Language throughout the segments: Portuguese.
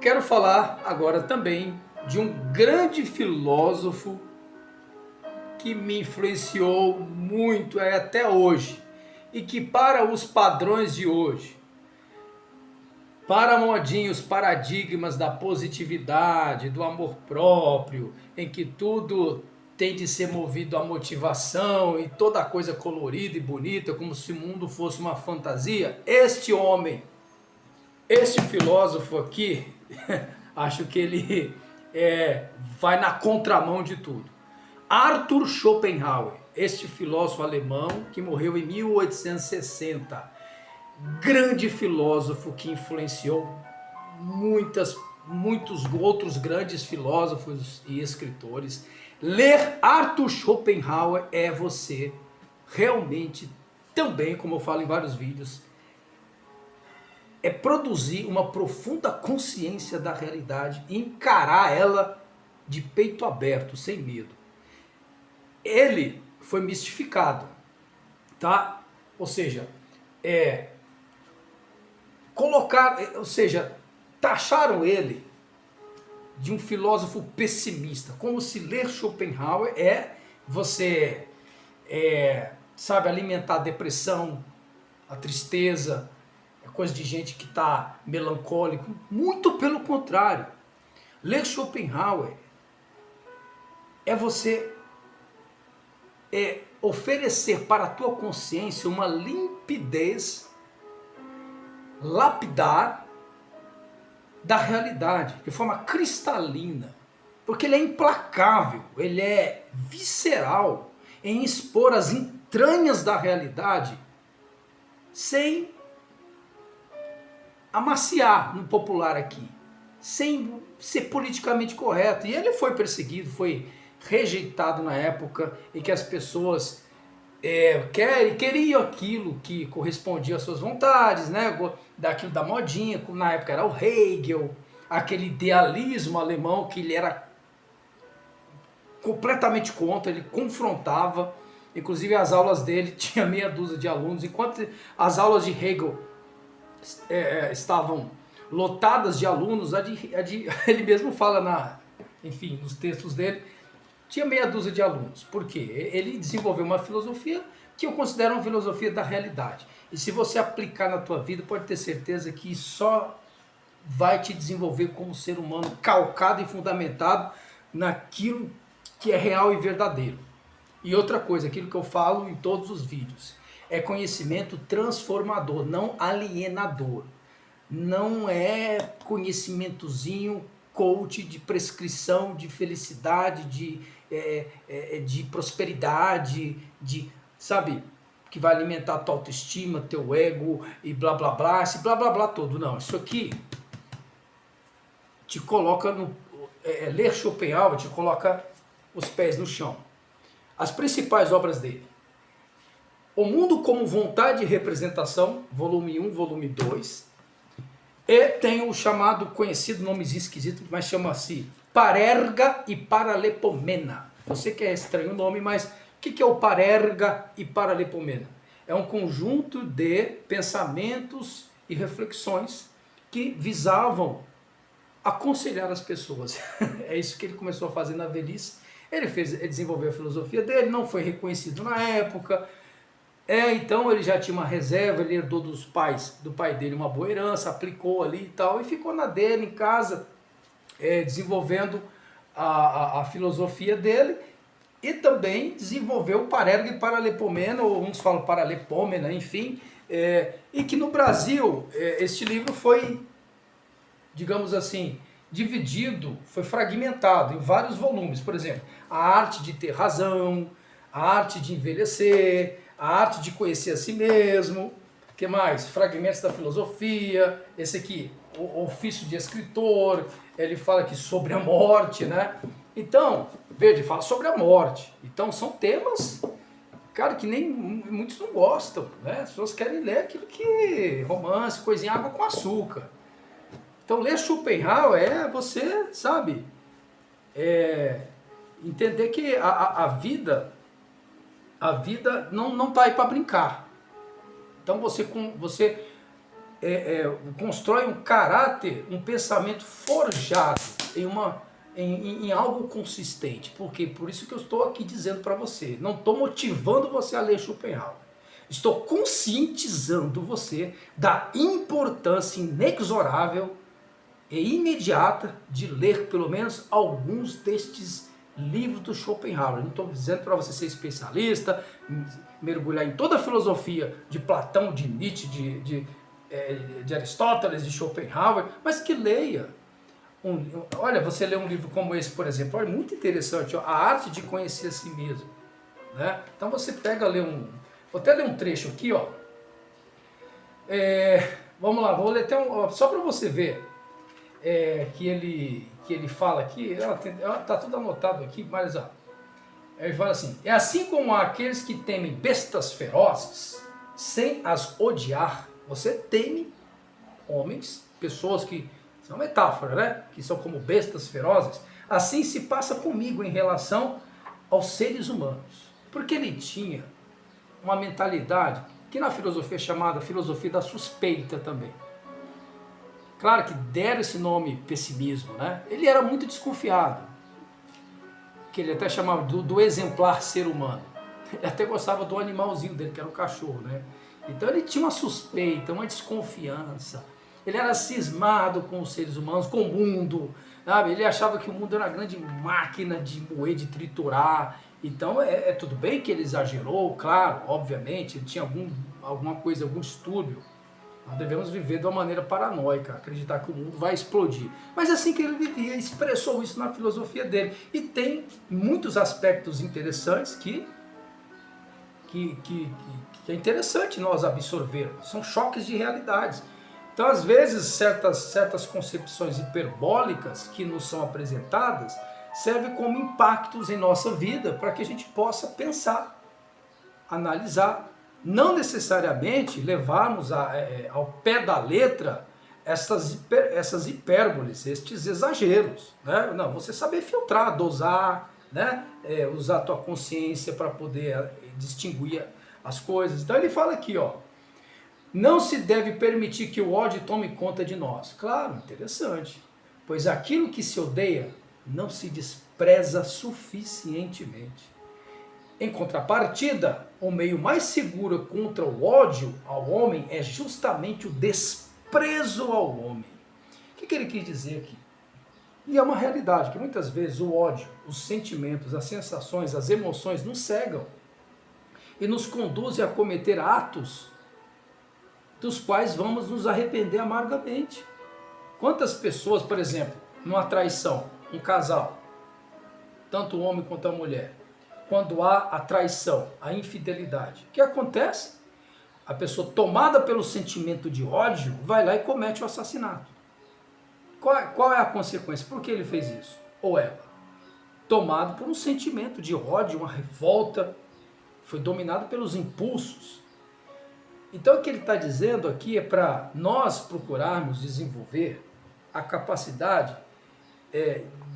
quero falar agora também de um grande filósofo que me influenciou muito até hoje e que para os padrões de hoje, para modinhos paradigmas da positividade, do amor próprio, em que tudo tem de ser movido à motivação e toda coisa colorida e bonita, como se o mundo fosse uma fantasia, este homem, este filósofo aqui, acho que ele vai na contramão de tudo. Arthur Schopenhauer, este filósofo alemão que morreu em 1860, grande filósofo que influenciou muitos outros grandes filósofos e escritores. Ler Arthur Schopenhauer é você realmente também, como eu falo em vários vídeos, é produzir uma profunda consciência da realidade e encarar ela de peito aberto, sem medo. Ele foi mistificado, tá? Ou seja, taxaram ele de um filósofo pessimista, como se ler Schopenhauer você sabe, alimentar a depressão, a tristeza, é coisa de gente que está melancólico. Muito pelo contrário. Ler Schopenhauer é você oferecer para a tua consciência uma limpidez lapidar da realidade, de forma cristalina, porque ele é implacável, ele é visceral em expor as entranhas da realidade sem amaciar, no popular aqui, sem ser politicamente correto. E ele foi perseguido, foi rejeitado na época em que as pessoas queriam aquilo que correspondia às suas vontades, né? Daquilo da modinha, como na época era o Hegel, aquele idealismo alemão que ele era completamente contra, ele confrontava, inclusive as aulas dele tinha meia dúzia de alunos, enquanto as aulas de Hegel estavam lotadas de alunos, ele mesmo fala nos textos dele, tinha meia dúzia de alunos. Por quê? Ele desenvolveu uma filosofia que eu considero uma filosofia da realidade. E se você aplicar na tua vida, pode ter certeza que só vai te desenvolver como ser humano calcado e fundamentado naquilo que é real e verdadeiro. E outra coisa, aquilo que eu falo em todos os vídeos, é conhecimento transformador, não alienador. Não é conhecimentozinho coach de prescrição, de felicidade, de prosperidade, sabe, que vai alimentar a tua autoestima, teu ego e blá blá blá, esse blá blá blá todo. Não, isso aqui te coloca ler Schopenhauer te coloca os pés no chão. As principais obras dele: O Mundo como Vontade e Representação, volume 1, volume 2. E tem o chamado, conhecido nomezinho esquisito, mas chama-se Parerga e Paralepomena. Você que é estranho o nome, mas o que é o Parerga e Paralepomena? É um conjunto de pensamentos e reflexões que visavam aconselhar as pessoas. É isso que ele começou a fazer na velhice. Ele desenvolveu a filosofia dele, não foi reconhecido na época. Então ele já tinha uma reserva, ele herdou do pai dele uma boa herança, aplicou ali e tal, e ficou na dele em casa, desenvolvendo a filosofia dele, e também desenvolveu o Parerga e Paralepomena, ou uns falam Paralepômena, enfim, e que no Brasil este livro foi, digamos assim, dividido, foi fragmentado em vários volumes. Por exemplo, A Arte de Ter Razão, A Arte de Envelhecer, A Arte de Conhecer a Si Mesmo, o que mais? Fragmentos da Filosofia, esse aqui, O Ofício de Escritor, ele fala aqui sobre a morte, né? Então, Verde fala sobre a morte. Então são temas, cara, que nem muitos não gostam, né? As pessoas querem ler aquilo que romance, coisinha, água com açúcar. Então ler Schopenhauer é você, sabe, entender que a vida não está aí para brincar. Então você constrói um caráter, um pensamento forjado em algo consistente. Por quê? Por isso que eu estou aqui dizendo para você. Não estou motivando você a ler Schopenhauer. Estou conscientizando você da importância inexorável e imediata de ler pelo menos alguns destes livros do Schopenhauer. Não estou dizendo para você ser especialista, mergulhar em toda a filosofia de Platão, de Nietzsche, de Aristóteles, de Schopenhauer, mas que leia. Olha, você lê um livro como esse, por exemplo, é muito interessante, ó, A Arte de Conhecer a Si Mesmo. Né? Então você pega, vou até ler um trecho aqui, ó. Vamos lá, vou ler até só para você ver que ele fala aqui, está tudo anotado aqui, mas ó, ele fala assim: é assim como há aqueles que temem bestas ferozes, sem as odiar. Você teme homens, pessoas que, isso é uma metáfora, né? Que são como bestas ferozes. Assim se passa comigo em relação aos seres humanos. Porque ele tinha uma mentalidade que na filosofia é chamada filosofia da suspeita também. Claro que deram esse nome pessimismo, né? Ele era muito desconfiado, que ele até chamava do exemplar ser humano. Ele até gostava do animalzinho dele, que era o cachorro, né? Então ele tinha uma suspeita, uma desconfiança. Ele era cismado com os seres humanos, com o mundo, sabe? Ele achava que o mundo era uma grande máquina de moer, de triturar. Então tudo bem que ele exagerou, claro, obviamente, ele tinha alguma coisa, algum distúrbio. Nós devemos viver de uma maneira paranoica, acreditar que o mundo vai explodir. Mas assim que ele vivia, expressou isso na filosofia dele. E tem muitos aspectos interessantes que é interessante nós absorvermos. São choques de realidades. Então, às vezes, certas concepções hiperbólicas que nos são apresentadas servem como impactos em nossa vida para que a gente possa pensar, analisar, não necessariamente levarmos ao pé da letra essas hipérboles, estes exageros. Né? Não, você saber filtrar, dosar, né? Usar a tua consciência para poder distinguir as coisas. Então ele fala aqui, ó, não se deve permitir que o ódio tome conta de nós. Claro, interessante. Pois aquilo que se odeia não se despreza suficientemente. Em contrapartida, o meio mais seguro contra o ódio ao homem é justamente o desprezo ao homem. O que ele quis dizer aqui? E é uma realidade que muitas vezes o ódio, os sentimentos, as sensações, as emoções nos cegam e nos conduzem a cometer atos dos quais vamos nos arrepender amargamente. Quantas pessoas, por exemplo, numa traição, um casal, tanto o homem quanto a mulher, quando há a traição, a infidelidade, o que acontece? A pessoa tomada pelo sentimento de ódio vai lá e comete o assassinato. Qual é a consequência? Por que ele fez isso? Ou ela? Tomado por um sentimento de ódio, uma revolta, foi dominado pelos impulsos. Então o que ele está dizendo aqui é para nós procurarmos desenvolver a capacidade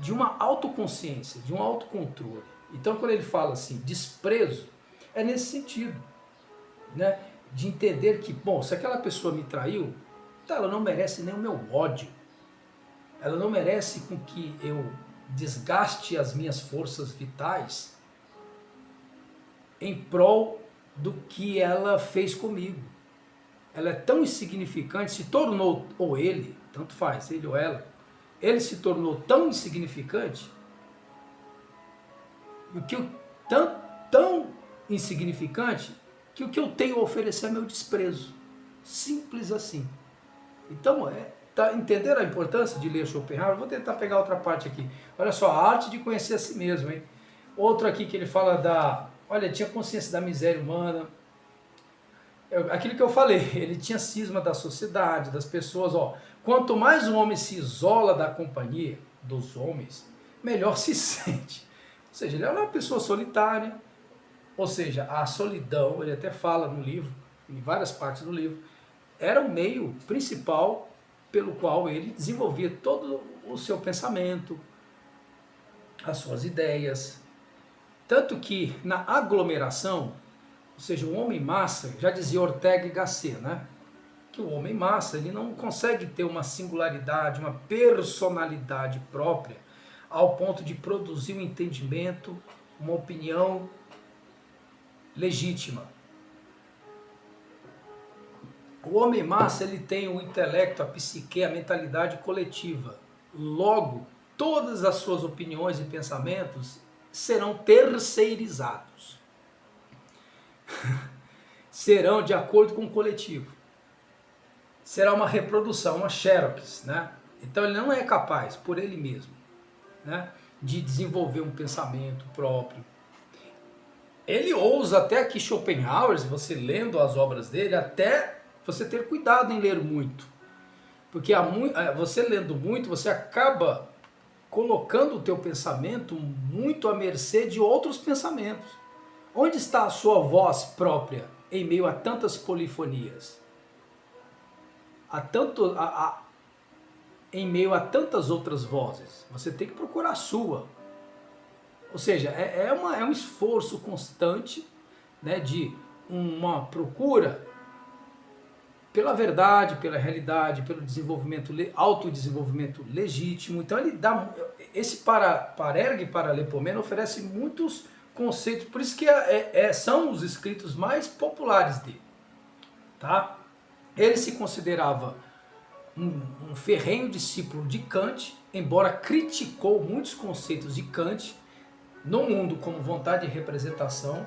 de uma autoconsciência, de um autocontrole. Então quando ele fala assim, desprezo, é nesse sentido, né? De entender que, bom, se aquela pessoa me traiu, então ela não merece nem o meu ódio. Ela não merece com que eu desgaste as minhas forças vitais em prol do que ela fez comigo. Ela é tão insignificante, se tornou, ou ele, tanto faz, ele ou ela, ele se tornou tão insignificante, tão insignificante, que o que eu tenho a oferecer é meu desprezo. Simples assim. Então, entenderam a importância de ler Schopenhauer? Vou tentar pegar outra parte aqui. Olha só, a arte de conhecer a si mesmo, hein? Outro aqui que ele fala olha, tinha consciência da miséria humana. Aquilo que eu falei, ele tinha cisma da sociedade, das pessoas, ó. Quanto mais o homem se isola da companhia dos homens, melhor se sente. Ou seja, ele era uma pessoa solitária, ou seja, a solidão, ele até fala no livro, em várias partes do livro, era o meio principal pelo qual ele desenvolvia todo o seu pensamento, as suas ideias. Tanto que na aglomeração, ou seja, o homem massa, já dizia Ortega y Gasset, né? que o homem massa ele não consegue ter uma singularidade, uma personalidade própria, ao ponto de produzir um entendimento, uma opinião legítima. O homem massa ele tem o intelecto, a psique, a mentalidade coletiva. Logo, todas as suas opiniões e pensamentos serão terceirizados. Serão de acordo com o coletivo. Será uma reprodução, uma xerox, né? Então ele não é capaz, por ele mesmo, né, de desenvolver um pensamento próprio. Ele ousa até aqui Schopenhauer, você lendo as obras dele, até você ter cuidado em ler muito. Porque você lendo muito, você acaba colocando o teu pensamento muito à mercê de outros pensamentos. Onde está a sua voz própria em meio a tantas polifonias? Em meio a tantas outras vozes. Você tem que procurar a sua. Ou seja, é um esforço constante, né, de uma procura pela verdade, pela realidade, pelo desenvolvimento, autodesenvolvimento legítimo. Então ele dá esse Parergue Paralipomeno oferece muitos conceitos, por isso que são os escritos mais populares dele, tá? Ele se considerava um ferrenho discípulo de Kant, embora criticou muitos conceitos de Kant no mundo como vontade e representação.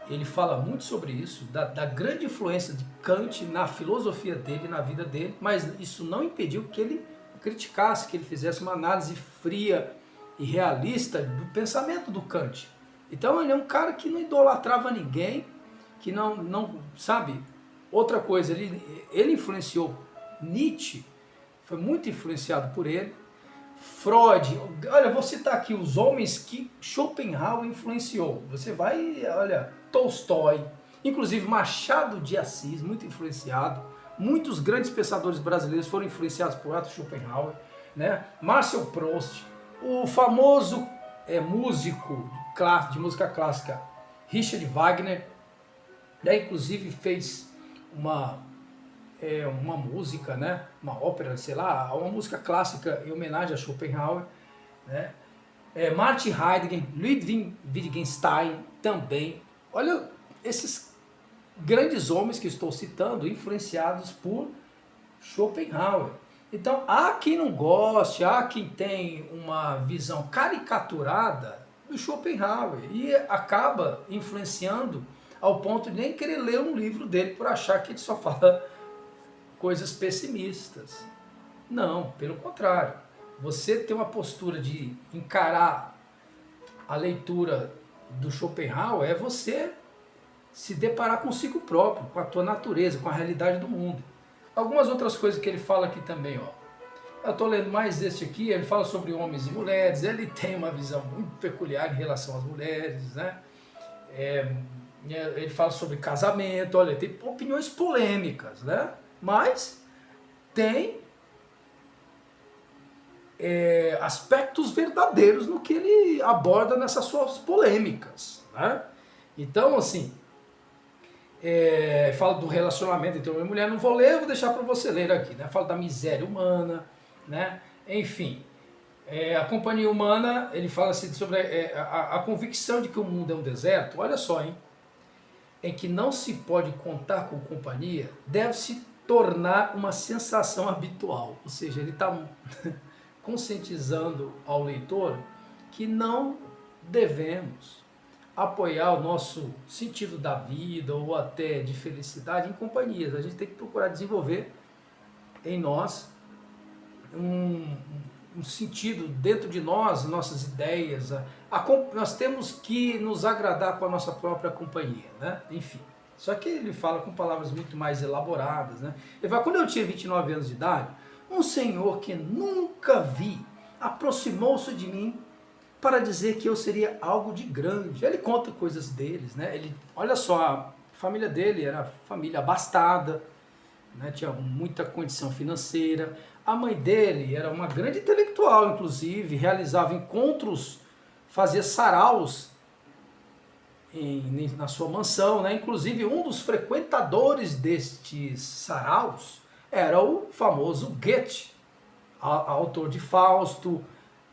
Ele fala muito sobre isso, da grande influência de Kant na filosofia dele, na vida dele, mas isso não impediu que ele criticasse, que ele fizesse uma análise fria e realista do pensamento do Kant. Então ele é um cara que não idolatrava ninguém, que não sabe. Outra coisa, ele influenciou Nietzsche, foi muito influenciado por ele. Freud, olha, vou citar aqui os homens que Schopenhauer influenciou. Você vai, olha, Tolstói, inclusive Machado de Assis, muito influenciado. Muitos grandes pensadores brasileiros foram influenciados por Arthur Schopenhauer, né? Marcel Proust, o famoso músico de música clássica Richard Wagner, né? Inclusive fez uma música, né? Uma ópera, sei lá, uma música clássica em homenagem a Schopenhauer, né? Martin Heidegger, Ludwig Wittgenstein também. Olha, esses grandes homens que estou citando, influenciados por Schopenhauer. Então, há quem não goste, há quem tem uma visão caricaturada do Schopenhauer e acaba influenciando ao ponto de nem querer ler um livro dele por achar que ele só fala coisas pessimistas. Não, pelo contrário. Você ter uma postura de encarar a leitura do Schopenhauer é você se deparar consigo próprio, com a tua natureza, com a realidade do mundo. Algumas outras coisas que ele fala aqui também, ó. Eu estou lendo mais este aqui, ele fala sobre homens e mulheres, ele tem uma visão muito peculiar em relação às mulheres, né? Ele fala sobre casamento, olha, tem opiniões polêmicas, né? Mas tem aspectos verdadeiros no que ele aborda nessas suas polêmicas, né? Então, assim, fala do relacionamento entre homem e mulher, não vou ler, vou deixar para você ler aqui, né? Fala da miséria humana, né? Enfim, a companhia humana, ele fala assim sobre a convicção de que o mundo é um deserto, olha só, hein? Em que não se pode contar com companhia, deve se tornar uma sensação habitual, ou seja, ele está conscientizando ao leitor que não devemos apoiar o nosso sentido da vida ou até de felicidade em companhias. A gente tem que procurar desenvolver em nós um sentido dentro de nós, nossas ideias. Nós temos que nos agradar com a nossa própria companhia, né? Enfim. Só que ele fala com palavras muito mais elaboradas, né? Ele fala, quando eu tinha 29 anos de idade, um senhor que nunca vi aproximou-se de mim para dizer que eu seria algo de grande. Ele conta coisas deles, né? Olha só, a família dele era família abastada, né? Tinha muita condição financeira. A mãe dele era uma grande intelectual, inclusive, realizava encontros, fazia saraus na sua mansão, né? Inclusive um dos frequentadores destes saraus era o famoso Goethe, autor de Fausto,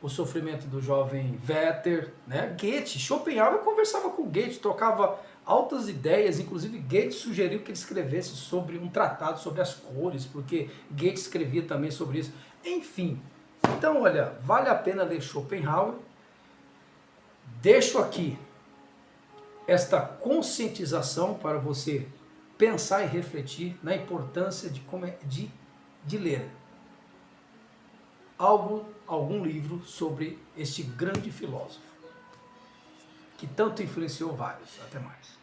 O Sofrimento do Jovem Werther, né? Goethe, Schopenhauer conversava com Goethe, trocava altas ideias, inclusive Goethe sugeriu que ele escrevesse sobre um tratado sobre as cores, porque Goethe escrevia também sobre isso. Enfim, então olha, vale a pena ler Schopenhauer. Deixo aqui esta conscientização para você pensar e refletir na importância de ler algum livro sobre este grande filósofo, que tanto influenciou vários. Até mais.